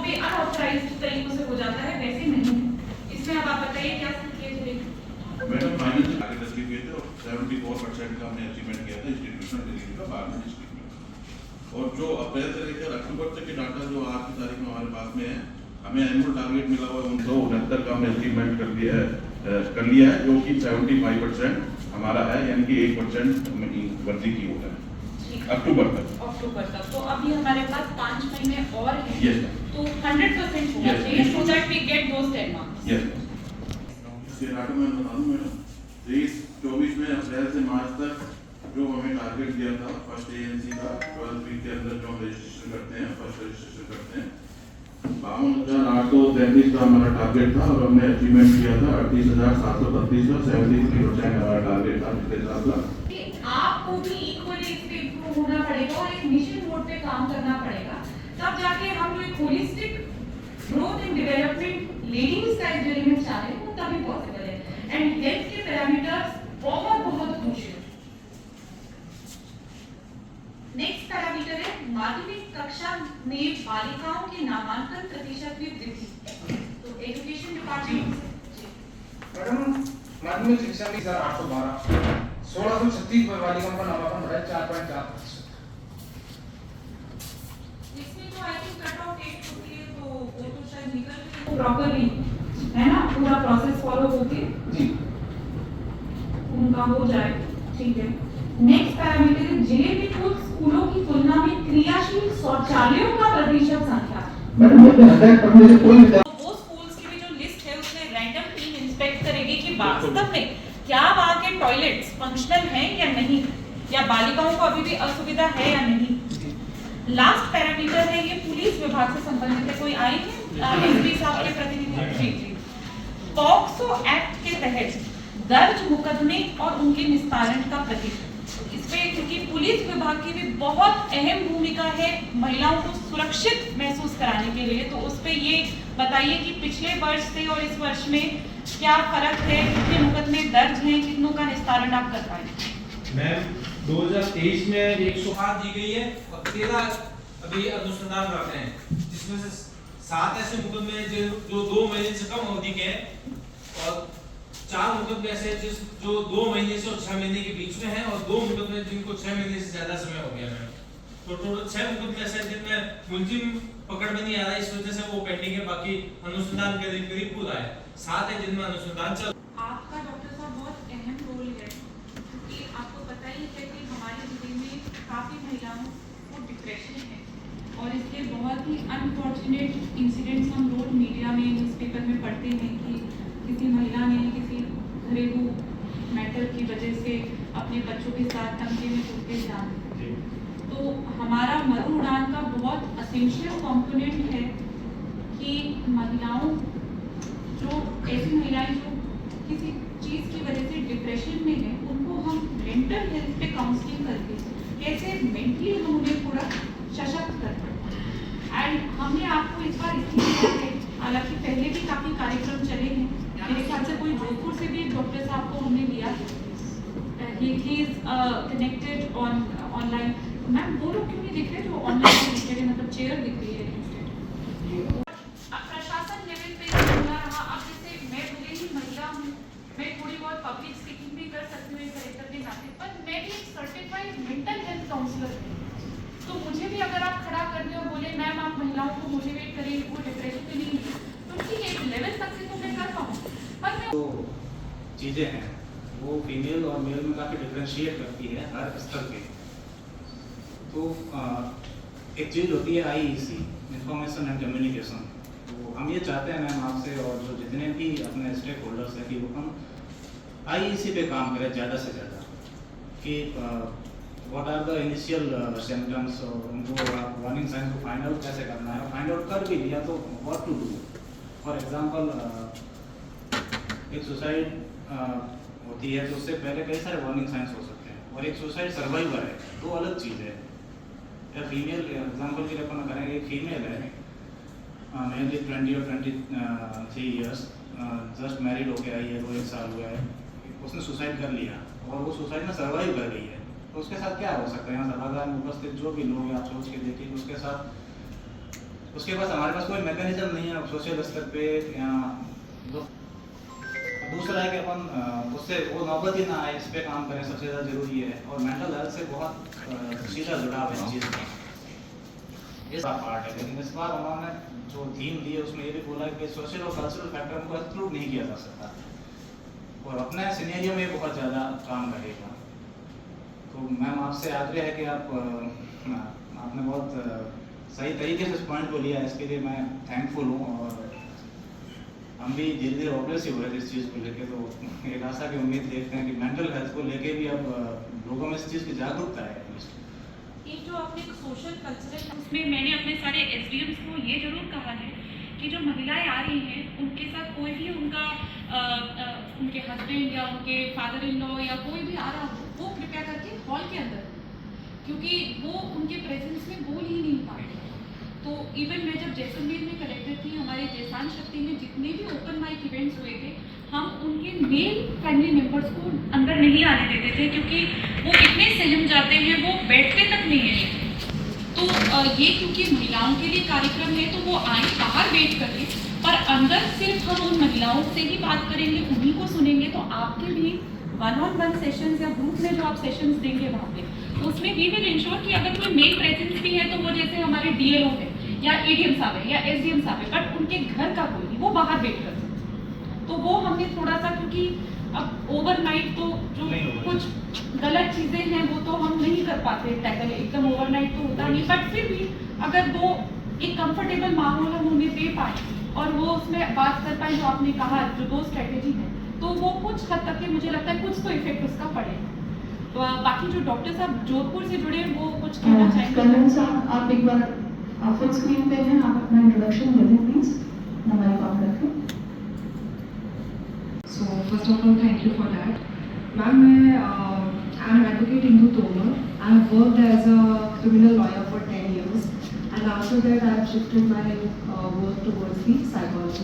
जो भी अनऑथराइज्ड तरीकों से हो जाता है वैसे नहीं है। इसमें अब आप बताइए क्या किए चलेंगे। मैडम फाइनल टारगेट अचीव किए थे और 74% का हमने अचीवमेंट किया था इंस्टीट्यूशनल डिलीवरी का बाद में डिस्ट्रिक्ट में। और जो अप्रैल से लेकर अक्टूबर तक के डाटा जो आज की तारीख में हमारे पास में है, हमें एनुअल टारगेट मिला हुआ है 1969 का हमने अचीवमेंट कर लिया है जो कि 75% हमारा है, यानी कि 1% वृद्धि की होगा अक्टूबर तक। तो अभी हमारे पास 5 महीने और हैं। यस तो 100% होना चाहिए so that we get those 10 marks. Yes राटो में बता दूं मैडम, 23-24 में अप्रैल से मार्च तक जो हमें टारगेट दिया था फर्स्ट एएनसी का 12 वीक के अंदर जो हम रजिस्ट्रेशन करते हैं, फर्स्ट रजिस्ट्रेशन करते हैं, 52,833 का हमारा टारगेट था और हमने अचीवमेंट किया था 38,732 का 73% हमारा टारगेट था पिछले साल का। आपको भी इक्वली इम्प्रूव होना पड़ेगा और एक मिशन मोड पे काम करना पड़ेगा, तब जाके हम जो एक holistic growth and development ladies का जो एलिमेंट चाह रहे हैं वो तभी पॉसिबल है। एंड हेल्थ के पैरामीटर्स बहुत क्रूशियल। नेक्स्ट पैरामीटर है माध्यमिक कक्षा में बालिकाओं के नामांकन प्रतिशत में वृद्धि। तो एजुकेशन डिपार्टमेंट मैडम माध्यमिक शिक्षा में 1812 1636 बालिकाओं का नामांकन बढ़ा 4.4%। इसमें तो I think cut off date होती है तो वो तो शायद निकल के प्रॉपर्ली है ना, पूरा प्रोसेस फॉलो होके जी उनका हो जाए। ठीक है। नेक्स्ट पैरामीटर है जिले में कुल स्कूलों की तुलना में क्रियाशील शौचालयों का प्रतिशत संख्या। मैडम ये 100% से कोई वो स्कूल्स की भी जो लिस्ट है उसमें रैंडम टीम इंस्पेक्ट करेगी कि वास्तव में क्या वहां के टॉयलेट्स फंक्शनल हैं या नहीं, या बालिकाओं को अभी भी असुविधा है या नहीं। लास्ट पैरामीटर है ये पुलिस विभाग से संबंधित है। कोई आई है एसपी साहब के प्रतिनिधि? जी। पॉक्सो एक्ट के तहत दर्ज मुकदमे और उनके निस्तारण का प्रतिशत। इसमें क्योंकि पुलिस विभाग की भी बहुत अहम भूमिका है महिलाओं को सुरक्षित महसूस कराने के लिए, तो उस पे ये बताइए कि पिछले वर्ष से और इस वर्ष में क्या फर्क है, कितने मुकदमे दर्ज हैं, कितनों का निस्तारण आप कर पाए? मैम 2023 में 108 दी गई है और 13 अभी अनुसंधान रख रहे हैं, जिसमें से 7 ऐसे मुकदमे हैं जो 2 महीने से कम अवधि के हैं और 4 मुकदमे ऐसे जो 2 महीने से और 6 महीने के बीच में हैं और 2 मुकदमे जिनको 6 महीने से ज्यादा समय हो गया है। तो टोटल 6 मुकदमे ऐसे जिनमें मुलजिम पकड़ में नहीं आ रहा है, इस वजह से वो पेंडिंग है, बाकी अनुसंधान के करीब पूरा है। 7 है जिनमें अनुसंधान चल। आपका डॉक्टर साहब बहुत अहम रोल है क्योंकि आपको पता ही है कि हमारे जिले में काफ़ी महिलाओं को डिप्रेशन है और इसके बहुत ही अनफॉर्चुनेट इंसिडेंट्स हम रोज मीडिया में न्यूज़पेपर में पढ़ते हैं कि किसी महिला ने किसी घरेलू मैटर की वजह से अपने बच्चों के साथ तंगे में कूदते जान। तो हमारा मरु उड़ान का बहुत असेंशियल कंपोनेंट है कि महिलाओं जो ऐसी महिलाएं जो किसी चीज़ की वजह से डिप्रेशन में है उनको हम मेंटल हेल्थ पे काउंसलिंग करके कैसे मेंटली हम उन्हें पूरा सशक्त करते हैं। एंड हमने आपको इस बार इसलिए किया है, हालांकि पहले भी काफ़ी कार्यक्रम चले हैं, मेरे ख्याल से कोई जोधपुर से भी डॉक्टर साहब को हमने लिया, he is connected online. Ma'am वो लोग क्यों नहीं दिख रहे जो ऑनलाइन कनेक्टेड है, मतलब चेयर दिख रही है। प्रशासन लेवल पे बोला रहा, अब जैसे मैं भले ही महिला हूँ, मैं थोड़ी बहुत पब्लिक स्पीकिंग भी कर सकती हूँ एक कलेक्टर के नाते, पर मैं भी एक सर्टिफाइड मेंटल हेल्थ काउंसलर हूँ। तो मुझे भी अगर आप खड़ा कर दे और बोले मैम आप महिलाओं को मोटिवेट करें वो डिप्रेशन के लिए, तो ठीक है एक लेवल तक से तो मैं कर पाऊँ, पर मैं जो चीज़ें हैं वो फीमेल और मेल में काफ़ी डिफ्रेंशिएट करती है हर स्तर पे। तो एक चीज़ होती है IEC, इंफॉर्मेशन एंड कम्युनिकेशन। तो हम ये चाहते हैं मैम आपसे और जो जितने भी अपने स्टेक होल्डर्स हैं कि वो हम IEC पे काम करें ज़्यादा से ज़्यादा, कि what are the initial symptoms, और उनको वार्निंग साइंस को फाइंड आउट कैसे करना है, फाइंड आउट कर भी लिया तो what to do. For example एक सुसाइड होती है तो उससे पहले कई सारे वार्निंग साइंस हो सकते हैं, और एक सुसाइड सर्वाइवर है, दो अलग चीज़ है। या फीमेल एग्जांपल के लिए अपन करेंगे, एक फीमेल है मेनली 20 और 23 ईयर्स, जस्ट मैरिड होके आई है, 2-1 साल हुआ है, उसने सुसाइड कर लिया और वो सुसाइड में सर्वाइव कर गई है, तो उसके साथ क्या हो सकता है। यहाँ सभागार में उपस्थित जो भी लोग आप सोच के देखिए उसके साथ उसके पास हमारे पास कोई मैकेनिज्म नहीं है सोशल स्तर पे या दूसरा है कि अपन उससे वो नौबत ही ना आए, इस पे काम करें, सबसे ज़्यादा ज़रूरी है। और मेंटल हेल्थ से बहुत सीधा जुड़ाव है इस चीज़ का, ये सब पार्ट है। लेकिन इस बार उन्होंने जो थीम दी है उसमें ये भी बोला कि सोशल और कल्चरल फैक्टर को एक्सक्लूड नहीं किया जा सकता, और अपने सिनेरियो में बहुत ज़्यादा काम करेगा। तो मैम आपसे आग्रह है कि आपने बहुत सही तरीके से इस पॉइंट को लिया, इसके लिए मैं थैंकफुल हूँ। और हम भी धीरे धीरे ऑब्वियसली हो रहे थे इस चीज़ को लेके, तो एक आशा की उम्मीद देखते हैं कि मेंटल हेल्थ को लेके भी अब लोगों में इस चीज़ की जागरूकता है। ये जो आपने सोशल कल्चरल, उसमें मैंने अपने सारे एसडीएम्स को ये जरूर कहा है कि जो महिलाएं आ रही हैं उनके साथ कोई भी उनका उनके हस्बैंड या उनके फादर इन लॉ या कोई भी आ रहा हो, वो कृपया करके हॉल के अंदर, क्योंकि वो उनके प्रेजेंस में बोल ही नहीं पाते। तो इवन मैं जब जैसलमेर में कलेक्टर थी, हमारे जैसान शक्ति में जितने भी ओपन माइक इवेंट्स हुए थे, हम उनके मेल फैमिली मेम्बर्स को अंदर नहीं आने देते थे, क्योंकि वो इतने सहम जाते हैं, वो बैठते तक नहीं है। तो ये क्योंकि महिलाओं के लिए कार्यक्रम है, तो वो आए, बाहर वेट करें, पर अंदर सिर्फ हम उन महिलाओं से ही बात करेंगे, उन्हीं को सुनेंगे। तो आपके भी 1-on-1 सेशंस या ग्रुप में जो आप सेशंस देंगे वहाँ पे, तो उसमें वी विल इंश्योर कि अगर कोई मेल प्रेजेंस भी है तो वो जैसे हमारे डीएलओ है या एडीएम साहब है या एसडीएम साहब है, बट उनके घर का कोई नहीं, वो बाहर वेट कर सकते हैं। तो वो हमने थोड़ा सा, क्योंकि अब ओवरनाइट तो जो कुछ गलत चीज़ें हैं वो तो हम नहीं कर पाते टैकल, एकदम ओवरनाइट तो होता नहीं, बट फिर भी अगर वो एक कंफर्टेबल माहौल हम उन्हें दे पाए और वो उसमें बात कर पाए, जो आपने कहा जो 2 स्ट्रेटेजी है, तो वो कुछ हद तक मुझे लगता है कुछ तो इफेक्ट उसका पड़ेगा। तो बाकी जो डॉक्टर साहब जोधपुर से जुड़े हैं वो कुछ कहना चाहेंगे? करण साहब, आप एक बार फुल स्क्रीन पे हैं, आप अपना इंट्रोडक्शन दे दें प्लीज, हमारे काम रखें। So first of all, thank you for that. Ma'am, I am advocate Indu Tomar. I have worked as a criminal lawyer for 10 years, and after that I have shifted my work towards the psychology